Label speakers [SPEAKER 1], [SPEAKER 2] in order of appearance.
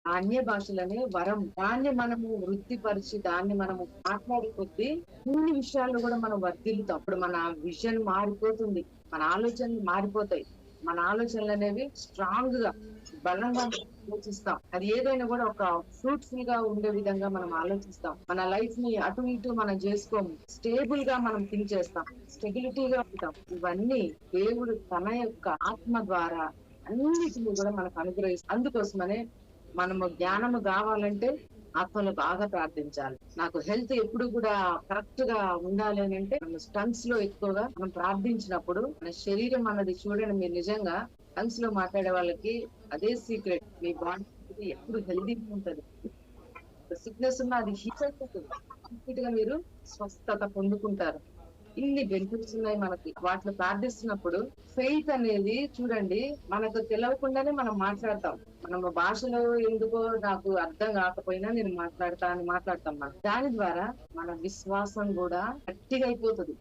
[SPEAKER 1] అన్య భాషలనే వరం. దాన్ని మనము వృత్తిపరిచి, దాన్ని మనము మాట్లాడే కొద్దీ అన్ని విషయాల్లో కూడా మనం వర్ధిల్లుతాం. అప్పుడు మన విజన్ మారిపోతుంది. మన ఆలోచనలు మారిపోతాయి. మన ఆలోచనలు అనేవి స్ట్రాంగ్ గా, బలంగా ఆలోచిస్తాం. అది ఏదైనా కూడా ఒక ఫ్రూట్ఫుల్ గా ఉండే విధంగా మనం ఆలోచిస్తాం. మన లైఫ్ ని అటు ఇటు మనం చేసుకోము. స్టేబుల్ గా మనం థింక్ చేస్తాం. స్టెబిలిటీగా ఉంటాం. ఇవన్నీ దేవుడు తన యొక్క ఆత్మ ద్వారా అన్నిటిని కూడా మనకు అనుగ్రహిస్తాం. అందుకోసమనే మనము జ్ఞానము కావాలంటే ఆత్మలో బాగా ప్రార్థించాలి. నాకు హెల్త్ ఎప్పుడు కూడా కరెక్ట్ గా ఉండాలి అని అంటే మనం టంగ్స్ లో ఎక్కువగా మనం ప్రార్థించినప్పుడు మన శరీరం అన్నది చూడండి, మీరు నిజంగా టంగ్స్ లో మాట్లాడే వాళ్ళకి అదే సీక్రెట్. మీ బాడీ ఎప్పుడు హెల్దీగా ఉంటది. సిక్నెస్ ఉన్నా అది హీల్ అయిపోతుంది. కంప్లీట్ గా మీరు స్వస్థత పొందుకుంటారు. ఇన్ని బెనిఫిట్స్ ఉన్నాయి మనకి. వాటిని ప్రార్థిస్తున్నప్పుడు ఫెయిత్ అనేది చూడండి, మనకు తెలవకుండానే మనం మాట్లాడతాం. మనం భాషలో ఎందుకో నాకు అర్థం కాకపోయినా నేను మాట్లాడతా అని మాట్లాడతాం. మనం దాని ద్వారా మన విశ్వాసం కూడా గట్టిగా అయిపోతుంది.